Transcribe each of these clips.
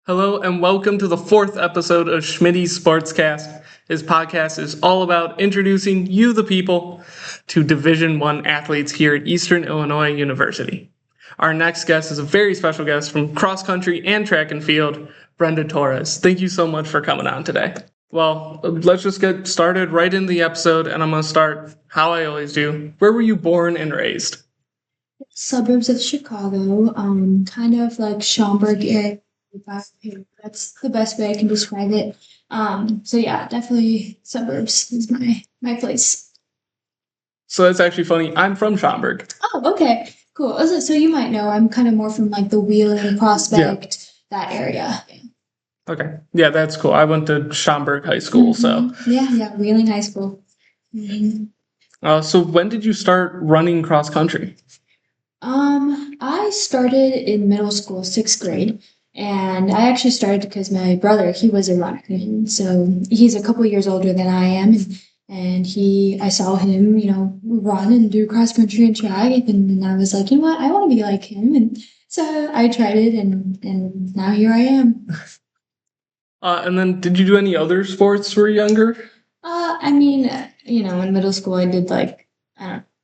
Hello and welcome to the fourth episode of Schmitty's Sportscast. His podcast is all about introducing you, the people, to Division I athletes here at Eastern Illinois University. Our next guest is a very special guest from cross country and track and field, Brenda Torres. Thank you so much for coming on today. Well, let's just get started right in the episode, and I'm going to start how I always do. Where were you born and raised? Suburbs of Chicago, kind of like Schaumburg area. That's the best way I can describe it. So yeah, definitely suburbs is my place. So that's actually funny. I'm from Schaumburg. Oh, okay, cool. So you might know I'm kind of more from like the Wheeling, Prospect, that area. Okay. Yeah, that's cool. I went to Schaumburg High School, so. Yeah, Wheeling High School. So when did you start running cross country? I started in middle school, 6th grade. And I actually started because my brother, he was a runner. And so he's a couple years older than I am. And I saw him, run and do cross country and track. And I was like, you know what? I want to be like him. And so I tried it and now here I am. And then did you do any other sports when you were younger? In middle school, I did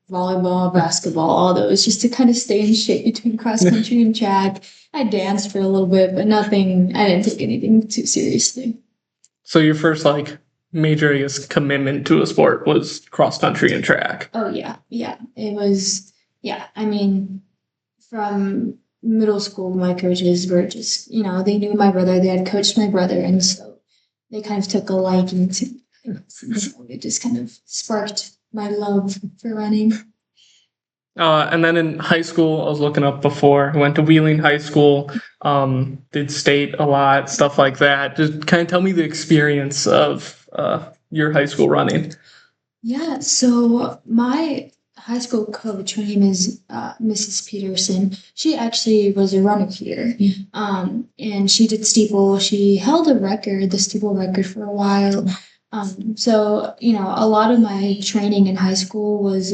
volleyball, basketball, all those, just to kind of stay in shape between cross country and track. I danced for a little bit, but I didn't take anything too seriously. So your first major, I guess, commitment to a sport was cross country and track. Oh yeah. It was, from middle school, my coaches were just, they knew my brother, they had coached my brother, and so they kind of took a liking to me. It just kind of sparked my love for running. And then in high school, I was looking up before, I went to Wheeling High School, did state a lot, stuff like that. Just kind of tell me the experience of your high school running. Yeah, so my high school coach, her name is Mrs. Peterson. She actually was a runner here, and she did steeple. She held the steeple record for a while. So, a lot of my training in high school was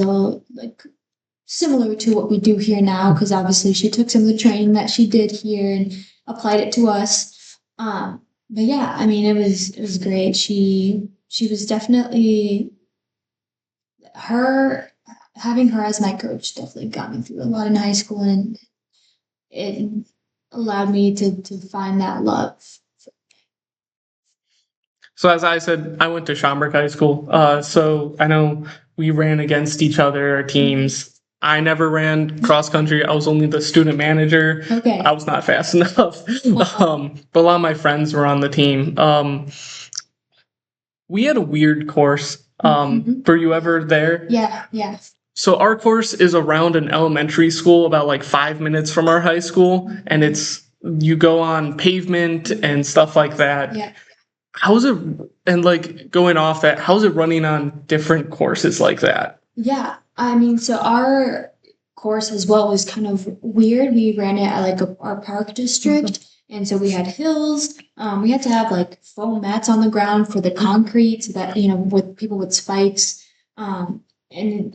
similar to what we do here now, because obviously she took some of the training that she did here and applied it to us. But yeah, it was great. She was definitely having her as my coach definitely got me through a lot in high school, and it allowed me to find that love. So as I said, I went to Schaumburg High School. So I know we ran against each other, our teams. I never ran cross country. I was only the student manager. Okay. I was not fast enough. But a lot of my friends were on the team. We had a weird course. Were you ever there? Yeah. So our course is around an elementary school, about 5 minutes from our high school, and you go on pavement and stuff like that. Yeah. How's it, and going off that, how's it running on different courses like that? Yeah, so our course as well was kind of weird. We ran it at our park district, and so we had hills. We had to have foam mats on the ground for the concrete, so that with people with spikes. And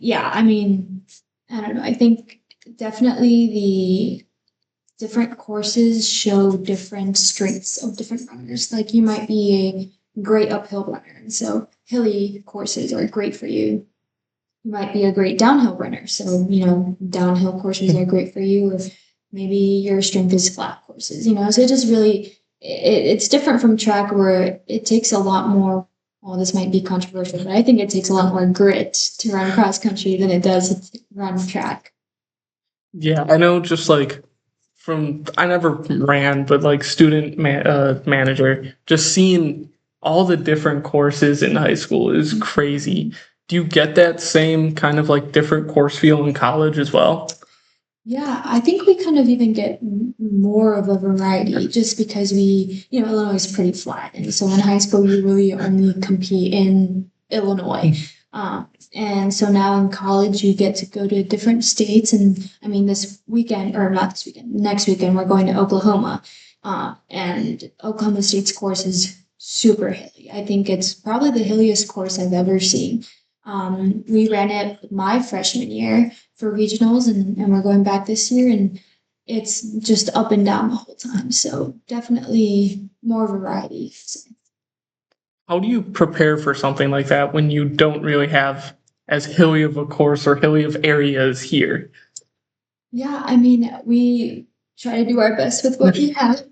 yeah, I don't know. I think definitely the different courses show different strengths of different runners. You might be a great uphill runner, and so hilly courses are great for you. You might be a great downhill runner, so downhill courses are great for you, or maybe your strength is flat courses. So it just really it's different from track, where it takes a lot more. Well, this might be controversial, but I think it takes a lot more grit to run cross country than it does to run track. Yeah, I know. Just I never ran, but student manager, just seeing all the different courses in high school is crazy. Do you get that same kind of different course feel in college as well? Yeah, I think we kind of even get more of a variety, just because Illinois is pretty flat. And so in high school, you really only compete in Illinois. And so now in college, you get to go to different states. And this weekend, or not this weekend, next weekend, we're going to Oklahoma. And Oklahoma State's course is super hilly. I think it's probably the hilliest course I've ever seen. We ran it my freshman year for regionals, and we're going back this year. And it's just up and down the whole time. So definitely more variety. How do you prepare for something like that when you don't really have as hilly of a course or hilly of areas here? Yeah, I mean, we try to do our best with what we have.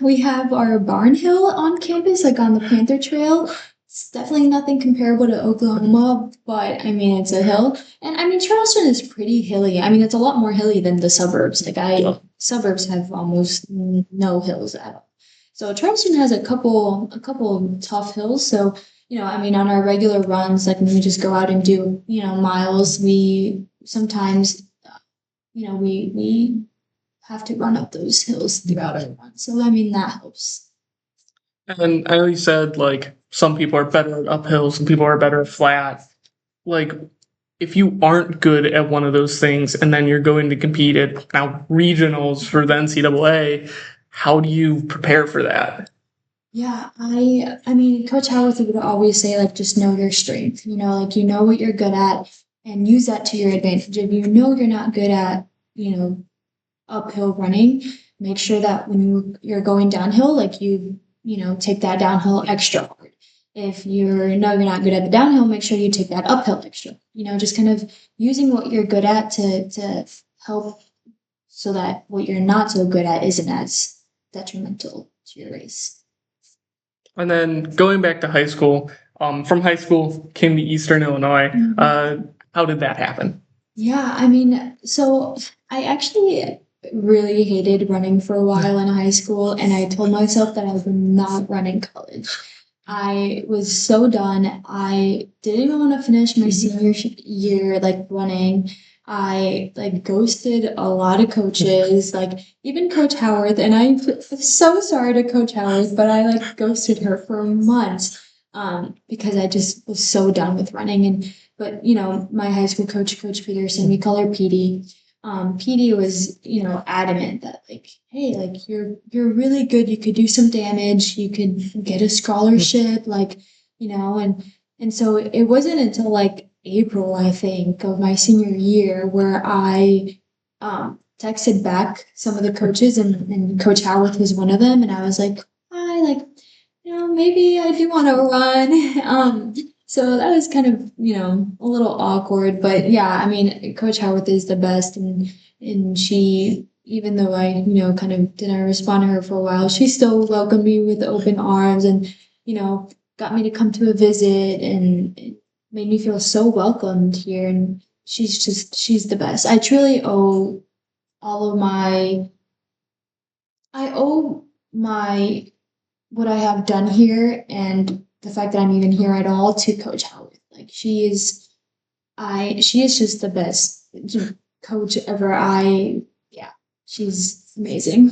We have our Barn Hill on campus, like on the Panther Trail. It's definitely nothing comparable to Oklahoma, but I mean, it's a hill. And I mean, Charleston is pretty hilly. I mean, it's a lot more hilly than the suburbs. Suburbs have almost no hills at all. So Charleston has a couple tough hills. So, I mean, on our regular runs, like when we just go out and do, miles, we sometimes we have to run up those hills throughout our run. So I mean that helps. And I know you said like some people are better at uphill, some people are better at flat. Like if you aren't good at one of those things and then you're going to compete at now regionals for the NCAA, how do you prepare for that? Yeah, I mean Coach Howarth would always say like just know your strength. Like you know what you're good at and use that to your advantage. If you know you're not good at, uphill running, make sure that when you're going downhill, like take that downhill extra hard. If you're not good at the downhill, make sure you take that uphill extra. Just kind of using what you're good at to help so that what you're not so good at isn't as detrimental to your race. And then going back to high school, from high school came to Eastern Illinois. How did that happen? Yeah, I mean, so I actually really hated running for a while in high school, and I told myself that I would not run in college. I was so done. I didn't even want to finish my senior year like running. I like ghosted a lot of coaches, like even Coach Howard, and I'm so sorry to Coach Howard, but I like ghosted her for months because I just was so done with running. But my high school coach, Coach Peterson, we call her PD. PD was, adamant that like, hey, like you're really good. You could do some damage. You could get a scholarship, like, and so it wasn't until like April, I think, of my senior year where I texted back some of the coaches and Coach Howarth was one of them. And I was like, hi, like, maybe I do want to run. So that was kind of, a little awkward, but yeah, I mean, Coach Howarth is the best, and she, even though I, kind of didn't respond to her for a while, she still welcomed me with open arms, and got me to come to a visit, and it made me feel so welcomed here. And she's the best. I truly owe all of I owe my what I have done here and the fact that I'm even here at all to Coach Howard. Like she is just the best coach ever. Yeah, she's amazing.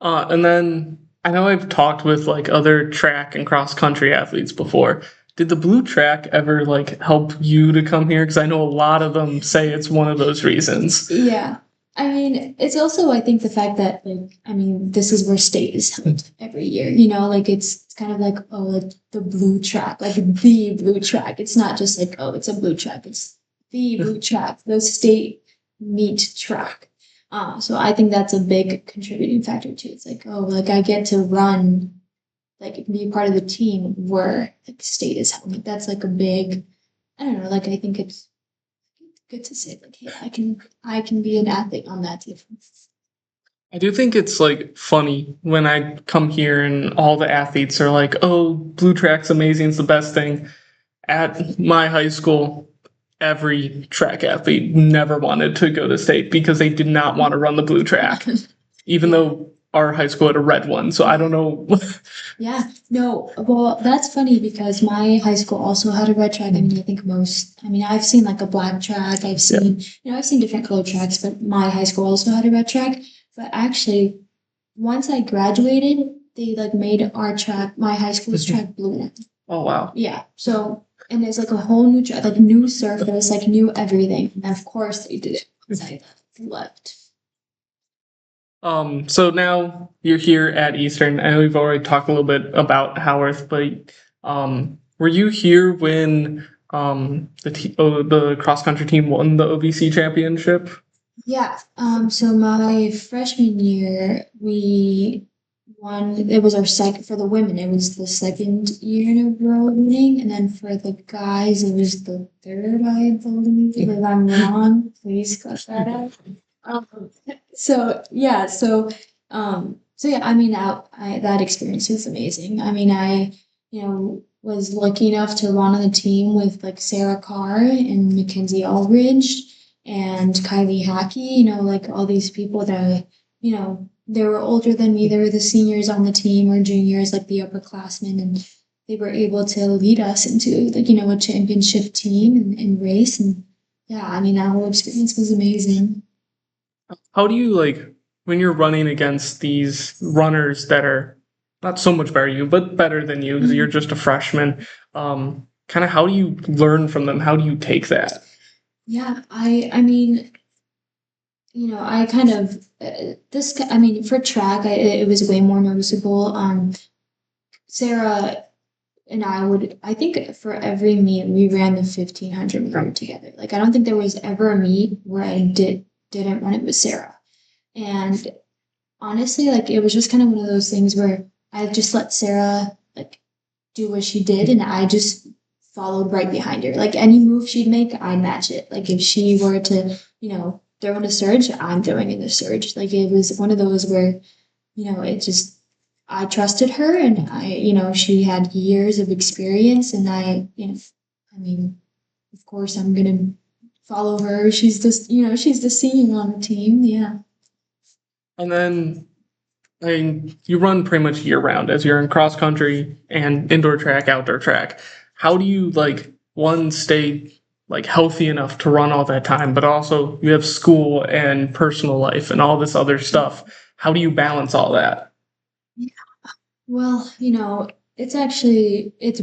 And then I know I've talked with like other track and cross country athletes before. Did the blue track ever like help you to come here? Because I know a lot of them say it's one of those reasons. Yeah. I mean, it's also, I think, the fact that, like, I mean, this is where state is held every year, like it's kind of like, oh, like the blue track, like the blue track. It's not just like, oh, it's a blue track. It's the blue track, the state meet track. So I think that's a big contributing factor too. It's like, oh, like I get to run, like be part of the team where like state is held. Like that's like a big, I don't know, like I think it's good to say like, hey, I can be an athlete on that team. I do think it's like funny when I come here and all the athletes are like, "Oh, blue track's amazing, it's the best thing." At my high school, every track athlete never wanted to go to state because they did not want to run the blue track, even though our high school had a red one. So I don't know. Yeah, no, well, that's funny because my high school also had a red track. I mean, I've seen like a black track. I've seen different color tracks, but my high school also had a red track. But actually, once I graduated, they like made my high school's track blue. Oh wow. Yeah, so, and it's like a whole new track, like new surface, like new everything. And of course they did it once I left. So now you're here at Eastern. I know we've already talked a little bit about Howarth, but were you here when the cross country team won the OVC championship? Yeah. So my freshman year, we won. It was our second for the women. It was the second year in a row winning, and then for the guys, it was the third, I believe. If I'm wrong, please cut that out. Um, so yeah, I mean, that experience was amazing. I mean, was lucky enough to run on the team with like Sarah Carr and Mackenzie Aldridge and Kylie Hackey, like all these people that, they were older than me. They were the seniors on the team or juniors, like the upperclassmen, and they were able to lead us into like, a championship team and race. And yeah, I mean, that whole experience was amazing. How do you like when you're running against these runners that are not so much better than you, but better than you because you're just a freshman? Kind of how do you learn from them? How do you take that? Yeah, I mean, I kind of I mean, for track, it was way more noticeable. Sarah and I think for every meet we ran the 1500 meter together. Like I don't think there was ever a meet where I didn't run it with Sarah. And honestly, like it was just kind of one of those things where I just let Sarah like do what she did and I just followed right behind her. Like any move she'd make, I'd match it. Like if she were to, throw in a surge, I'm throwing in the surge. Like it was one of those where, it just I trusted her and she had years of experience and I mean, of course I'm gonna follow her. She's the senior on the team. Yeah. And then I mean, you run pretty much year round as you're in cross country and indoor track, outdoor track. How do you like one stay like healthy enough to run all that time, but also you have school and personal life and all this other stuff. How do you balance all that? Well, it's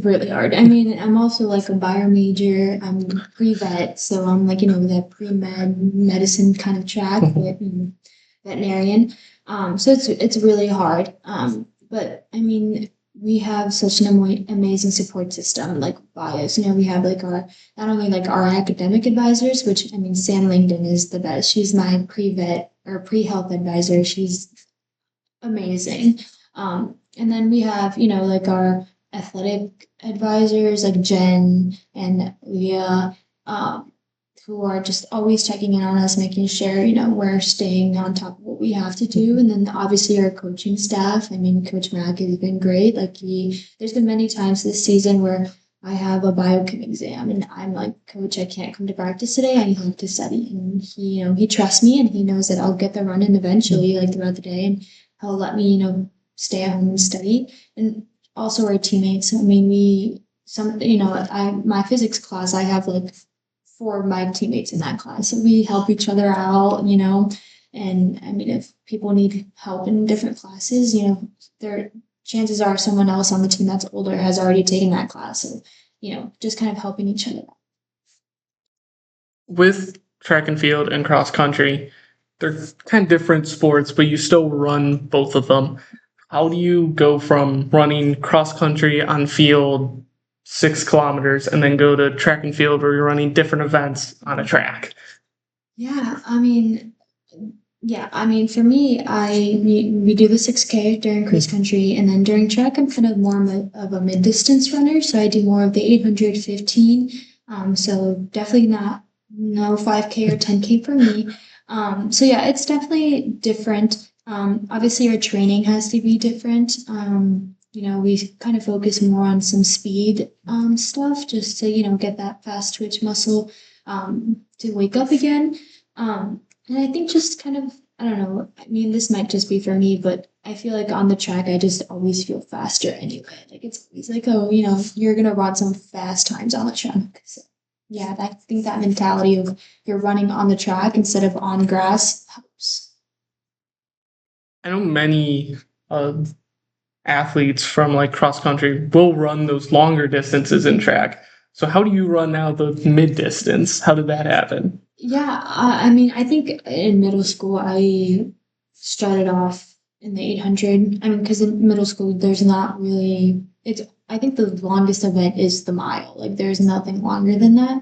really hard. I mean, I'm also like a bio major. I'm pre-vet, so I'm like, that pre-med medicine kind of track, but veterinarian. So it's really hard. But I mean, we have such an amazing support system, like bios. We have like our not only like our academic advisors, which I mean, Sam Langdon is the best. She's my pre-vet or pre-health advisor. She's amazing. And then we have, like our athletic advisors like Jen and Leah, who are just always checking in on us, making sure, we're staying on top of what we have to do. And then obviously our coaching staff. I mean, Coach Mack has been great. There's been many times this season where I have a biochem exam and I'm like, Coach, I can't come to practice today. I need help to study. And he trusts me and he knows that I'll get the run in eventually, like throughout the day. And he'll let me, stay at home and study. And also our teammates. I mean, my physics class, I have like four of my teammates in that class. So we help each other out, and I mean, if people need help in different classes, there chances are someone else on the team that's older has already taken that class. So, just kind of helping each other. With track and field and cross country, they're kind of different sports, but you still run both of them. How do you go from running cross country on field 6 kilometers and then go to track and field where you're running different events on a track? Yeah, I mean, for me, we do the 6K during cross country, and then during track, I'm kind of more of a mid distance runner, so I do more of the 800, 15. So definitely not no 5K or 10K for me. So yeah, it's definitely different. Obviously, our training has to be different. We kind of focus more on some speed stuff just to get that fast twitch muscle to wake up again. And I think just kind of, I don't know, I mean, this might just be for me, but I feel like on the track, I just always feel faster anyway. Like it's always like, oh, you're going to run some fast times on the track. So, yeah, I think that mentality of you're running on the track instead of on grass helps. I know many uh, athletes from like cross country will run those longer distances in track. So how do you run now the mid distance? How did that happen? Yeah, I mean, I think in middle school, I started off in the 800. I mean, because in middle school, there's not really, I think the longest event is the mile. Like, there's nothing longer than that.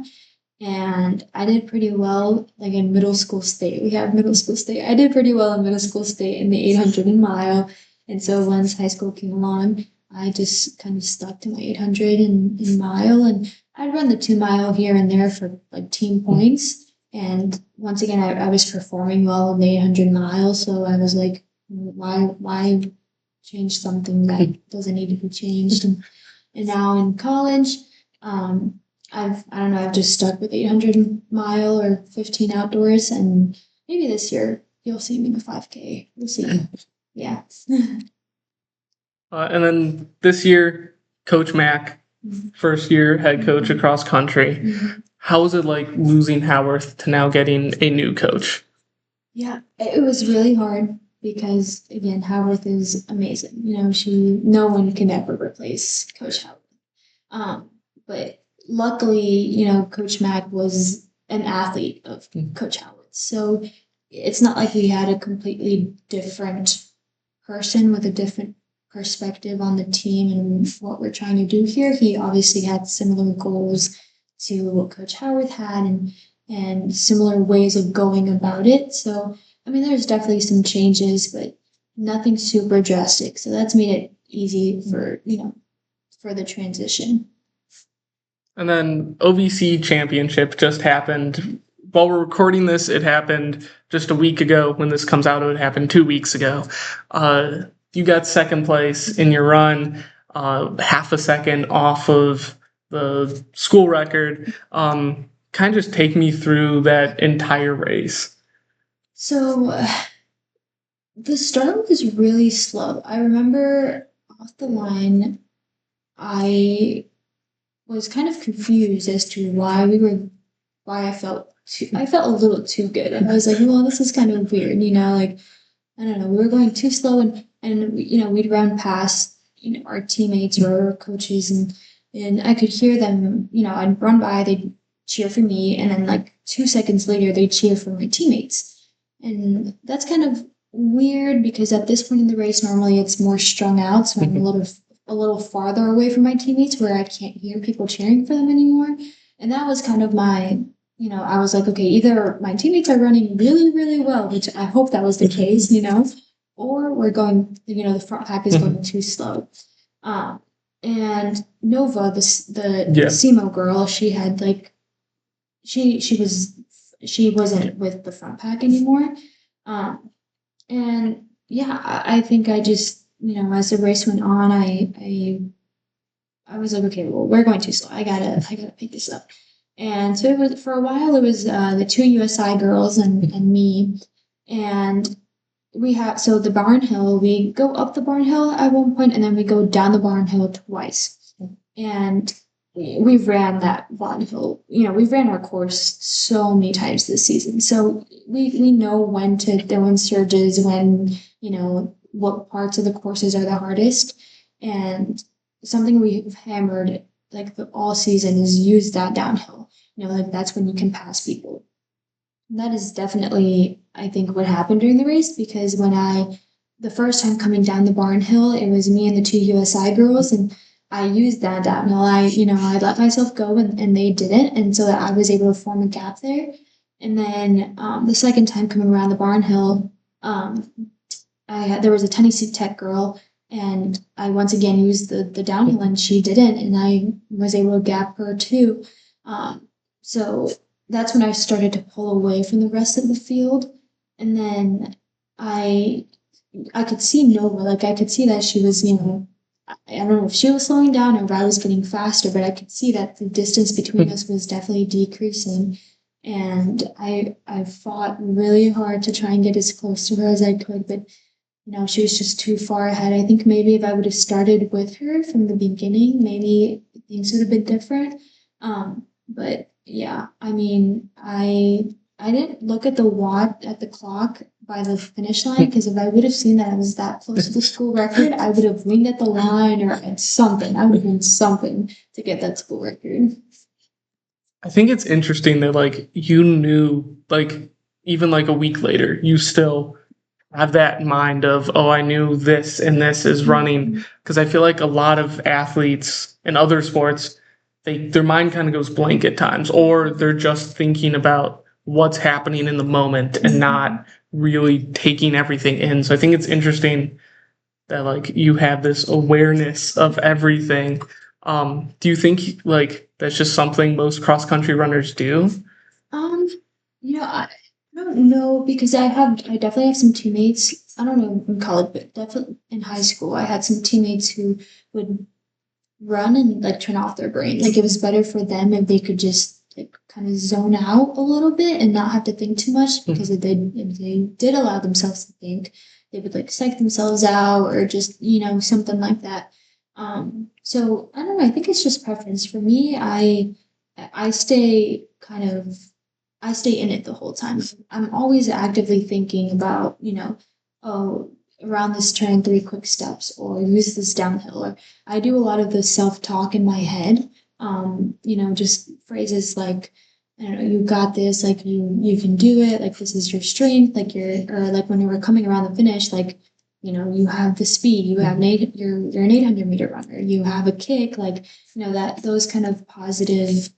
and I did pretty well, like in middle school state. We have middle school state. I did pretty well in middle school state in the 800 mile. And so once high school came along, I just kind of stuck to my 800 in mile, and I'd run the 2 mile here and there for like team points. And once again, I was performing well in the 800 miles. So I was like, why change something that doesn't need to be changed? And now in college, I don't know, I've just stuck with 800 mile or 15 outdoors, and maybe this year you'll see me in the 5K. We'll see. Yeah. And then this year, Coach Mack, first year head coach across country. Mhm. How was it like losing Howarth to now getting a new coach? Yeah, it was really hard because again, Howarth is amazing. No one can ever replace Coach Howarth. But luckily, Coach Mack was an athlete of Coach Howard. So it's not like we had a completely different person with a different perspective on the team and what we're trying to do here. He obviously had similar goals to what Coach Howard had, and similar ways of going about it. So, I mean, there's definitely some changes, but nothing super drastic. So that's made it easy for the transition. And then OVC championship just happened. While we're recording this, it happened just a week ago. When this comes out, it happened 2 weeks ago. You got second place in your run, half a second off of the school record. Kind of just take me through that entire race. So the start was really slow. I remember off the line, I was kind of confused as to why I felt a little too good. And I was like, well, this is kind of weird, like, I don't know, we were going too slow, and we'd run past, our teammates or our coaches, and I could hear them, I'd run by, they'd cheer for me, and then like 2 seconds later, they'd cheer for my teammates. And that's kind of weird because at this point in the race, normally it's more strung out, so I'm a little farther away from my teammates where I can't hear people cheering for them anymore. And that was kind of my, I was like, okay, either my teammates are running really, really well, which I hope that was the case, or we're going, the front pack is going too slow. And Nova, the SEMO girl, she had like, she wasn't with the front pack anymore. And yeah, I think I just, as the race went on, I was like, okay, well, we're going too slow. I gotta pick this up. And so it was, for a while, it was the two USI girls and me. And so the barn hill, we go up the barn hill at one point, and then we go down the barn hill twice. And we've ran that barn hill, we've ran our course so many times this season. So we know when to throw in surges, when, what parts of the courses are the hardest. And something we've hammered like all season is use that downhill. Like that's when you can pass people. And that is definitely, I think, what happened during the race, because the first time coming down the barn hill, it was me and the two USI girls, and I used that downhill. I let myself go, and they didn't, and so that I was able to form a gap there. And then the second time coming around the barn hill, there was a Tennessee Tech girl, and I once again used the downhill, and she didn't, and I was able to gap her too. So that's when I started to pull away from the rest of the field, and then I could see Nova, like I could see that she was, I don't know if she was slowing down or if I was getting faster, but I could see that the distance between us was definitely decreasing. And I fought really hard to try and get as close to her as I could, but she was just too far ahead. I think maybe if I would have started with her from the beginning, maybe things would have been different. But yeah, I mean, I didn't look at the clock by the finish line, because if I would have seen that I was that close to the school record, I would have winged at the line or at something. I would have done something to get that school record. I think it's interesting that like you knew, like even like a week later, you still have that in mind of, oh, I knew this and this is running. Because I feel like a lot of athletes in other sports, their mind kind of goes blank at times, or they're just thinking about what's happening in the moment and not really taking everything in. So I think it's interesting that like you have this awareness of everything. Do you think like that's just something most cross country runners do? Um, I don't know because I definitely have some teammates. I don't know in college, but definitely in high school, I had some teammates who would run and like turn off their brain. Like it was better for them if they could just like kind of zone out a little bit and not have to think too much because if they did allow themselves to think, they would like psych themselves out or just, something like that. So I don't know, I think it's just preference. For me, I stay kind of I stay in it the whole time. I'm always actively thinking about, oh, around this turn, three quick steps, or use this downhill. Or I do a lot of the self-talk in my head. Just phrases like, I don't know, you got this, like you can do it, like this is your strength, like or like when you were coming around the finish, like, you have the speed, you have you're an 800-meter runner, you have a kick, like, that those kind of positive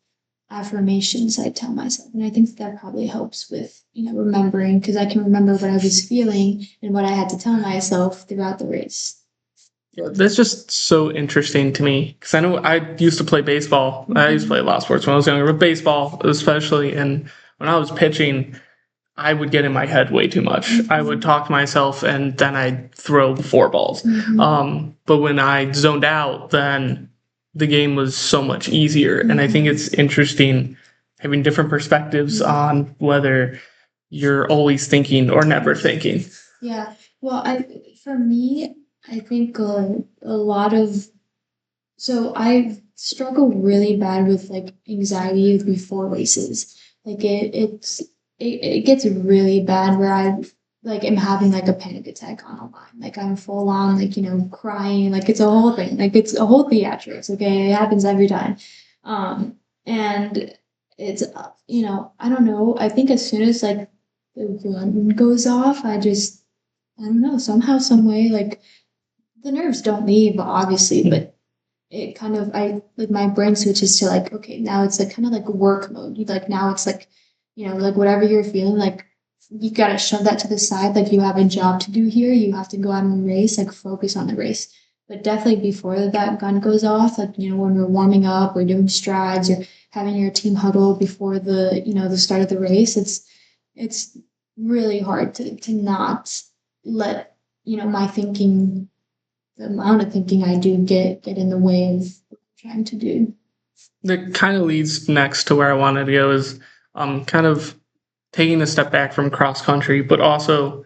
affirmations I tell myself. And I think that probably helps with, remembering because I can remember what I was feeling and what I had to tell myself throughout the race. Yeah, that's just so interesting to me because I know I used to play baseball. I used to play a lot of sports when I was younger, but baseball especially. And when I was pitching, I would get in my head way too much. I would talk to myself and then I'd throw four balls. But when I zoned out, then the game was so much easier. And I think it's interesting having different perspectives on whether you're always thinking or never thinking. Yeah. Well, for me, I think a lot of so I struggle really bad with like anxiety before races. Like it gets really bad where I like am having like a panic attack on a line. Like I'm full on like, crying. Like it's a whole thing. Like it's a whole theatrics. Okay. It happens every time. And it's I don't know. I think as soon as like the gun goes off, I don't know, somehow, some way, like the nerves don't leave, obviously, but it kind of I like my brain switches to like, okay, now it's like kind of like work mode. You like now it's like, like whatever you're feeling, like you gotta shove that to the side. Like you have a job to do here. You have to go out and race, like focus on the race. But definitely before that gun goes off, like, when we're warming up or doing strides or having your team huddle before the start of the race, it's really hard to not let, my thinking the amount of thinking I do get in the way of what I'm trying to do. That kind of leads next to where I wanted to go is kind of taking a step back from cross country, but also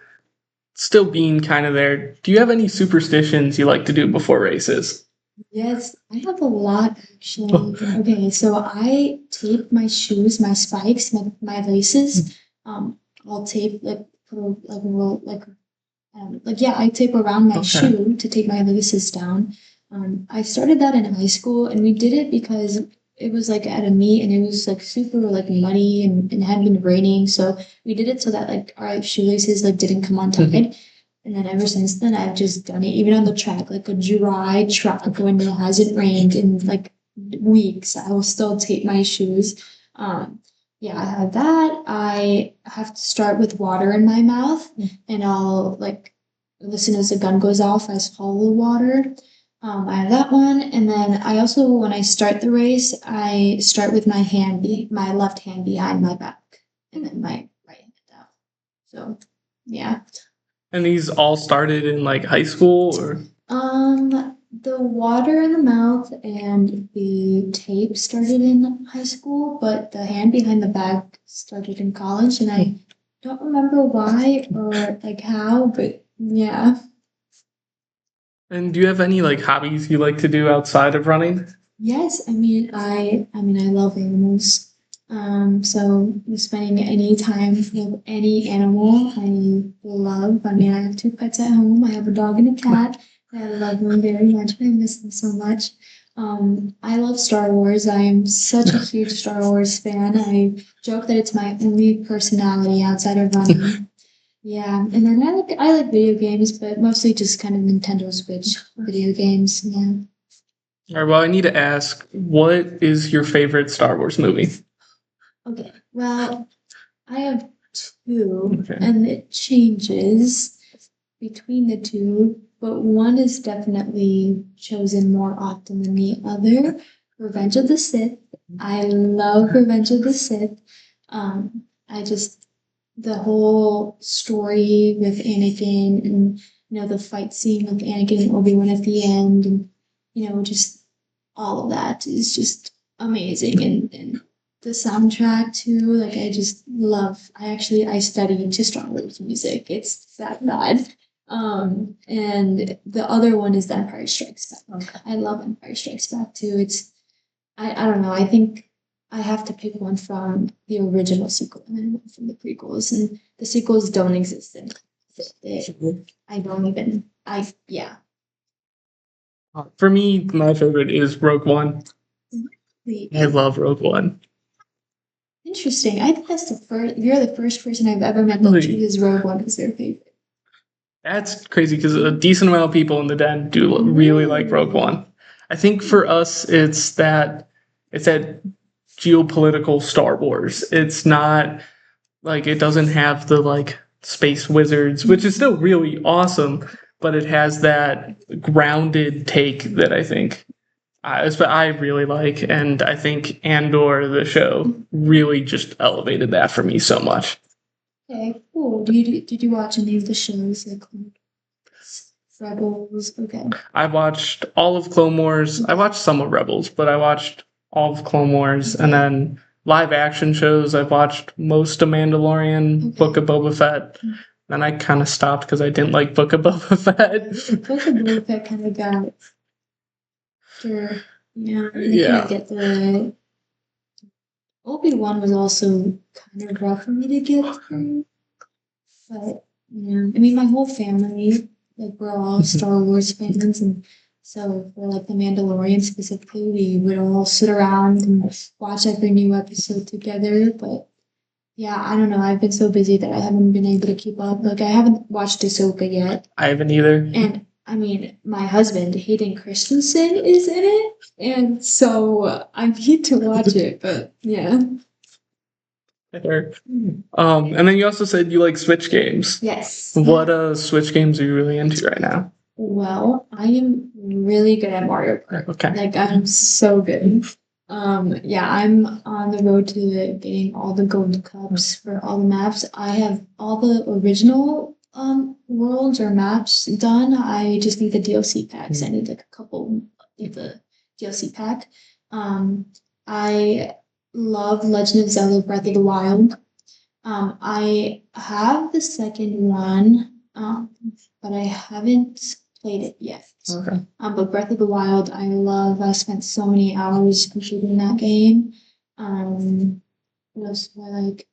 still being kind of there. Do you have any superstitions you like to do before races? Yes, I have a lot actually. Okay, so I tape my shoes, my spikes, my laces. I'll tape like put like a roll like yeah, I tape around my shoe to take my laces down. I started that in high school, and we did it because it was like at a meet, and it was like super like muddy, and it had been raining, so we did it so that like our shoelaces like didn't come untied. And then ever since then, I've just done it, even on the track, like a dry track when it hasn't rained in like weeks. I will still tape my shoes. Yeah, I have that. I have to start with water in my mouth, and I'll like, as soon as the gun goes off, I swallow the water. I have that one, and then I also, when I start the race, I start with my left hand behind my back, and then my right hand out. So, yeah. And these all started in like high school or? The water in the mouth and the tape started in high school, but the hand behind the back started in college, and I don't remember why or like how, but yeah. And do you have any like hobbies you like to do outside of running? Yes, I love animals. So spending any time with any animal I love. I have two pets at home. I have a dog and a cat. I love them very much. I miss them so much. I love Star Wars. I am such a huge Star Wars fan. I joke that it's my only personality outside of running. Yeah, and then I like video games, but mostly just kind of Nintendo Switch video games. Yeah. All right, well, I need to ask, what is your favorite Star Wars movie? Okay, well, I have two, Okay. and it changes between the two, but one is definitely chosen more often than the other. Revenge of the Sith. I love Revenge of the Sith. I just the whole story with Anakin and the fight scene with Anakin and Obi-Wan at the end and just all of that is just amazing and the soundtrack too. Like I just love. I study to Strong Words music. It's that bad. And the other one is The Empire Strikes Back. Okay. I love Empire Strikes Back too. I don't know. I think I have to pick one from the original sequel and then one from the prequels. And the sequels don't exist in I don't even. Yeah. For me, my favorite is Rogue One. I love Rogue One. Interesting. I think that's the first. You're the first person I've ever met that chooses Rogue One as their favorite. That's crazy because a decent amount of people in the den do really like Rogue One. I think for us, it's that geopolitical Star Wars. It's not like it doesn't have the like space wizards, which is still really awesome, but it has that grounded take that I think I really like, and I think Andor, the show, really just elevated that for me so much. Okay, cool. Did you watch any of the shows like Rebels? Okay. I watched all of Clone Wars. I watched some of Rebels, but I watched all of Clone Wars, and then live action shows. I've watched most of Mandalorian, Book of Boba Fett. Then I kind of stopped because I didn't like Book of Boba Fett. Book of Boba Fett kind of got. Sure. Yeah. Yeah. Get the Obi-Wan was also kind of rough for me to get through. But yeah, I mean my whole family, like we're all Star Wars fans and so for like the Mandalorian specifically, we would all sit around and watch every new episode together. But yeah, I don't know. I've been so busy that I haven't been able to keep up. Like I haven't watched Ahsoka yet. I haven't either. And I mean, my husband, Hayden Christensen, is in it, and so I need to watch it. But yeah. And then you also said you like Switch games. Yes. What Switch games are you really into right now? Well, I am really good at Mario Kart. Okay. Like I'm so good. Yeah, I'm on the road to getting all the gold cups for all the maps. I have all the original worlds or maps done. I just need the DLC packs. I need like a couple of the DLC pack. I love Legend of Zelda Breath of the Wild. I have the second one, but I haven't played it yet. Okay. But Breath of the Wild, I love. I spent so many hours completing that game. What else do I like?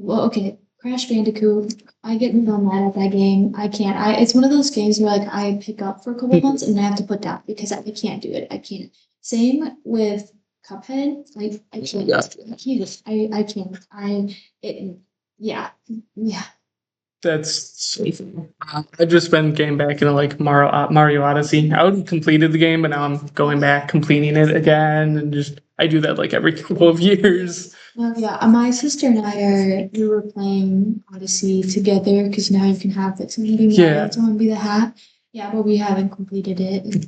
Okay, Crash Bandicoot. I get real mad at that game. I can't. It's one of those games where like I pick up for a couple months and I have to put down because I can't do it. I can't. Same with Cuphead. Like I can't. Yeah. I can't. Yeah. That's I just been getting back into like Mario Odyssey. I already completed the game, but now I'm going back completing it again, and just I do that like every couple of years. Well, yeah, my sister and we were playing Odyssey together because now you can have it. Someone be Mario, someone be the hat. Yeah, but we haven't completed it.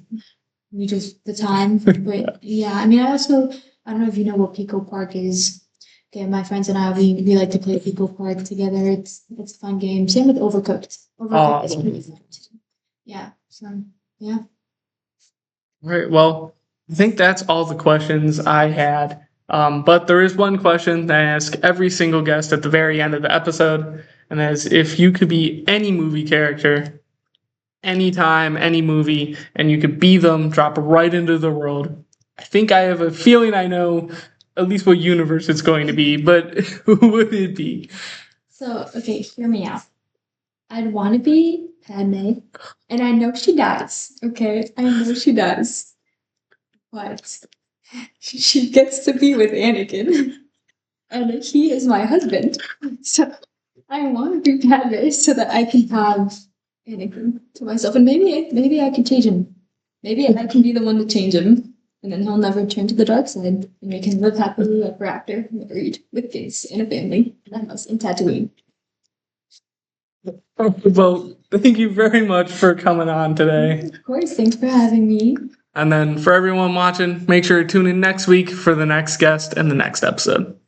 We just the time. But yeah, I mean, I don't know if you know what Pico Park is. Okay, my friends and I, we like to play Pico Park together. It's a fun game. Same with Overcooked. Overcooked is pretty fun too. Yeah. So yeah. All right. Well, I think that's all the questions I had. But there is one question that I ask every single guest at the very end of the episode, and that is if you could be any movie character, anytime, any movie, and you could be them, drop right into the world. I think I have a feeling I know at least what universe it's going to be, but who would it be? So, okay, hear me out. I'd want to be Padme, and I know she dies, okay? I know she dies. But she gets to be with Anakin, and he is my husband. So, I want to be Padme so that I can have panicking to myself, and maybe I can change him. Maybe I can be the one to change him, and then he'll never turn to the dark side, and we can live happily ever after, married with kids and a family in a house in Tatooine. Well, thank you very much for coming on today. Of course, thanks for having me. And then for everyone watching, make sure to tune in next week for the next guest and the next episode.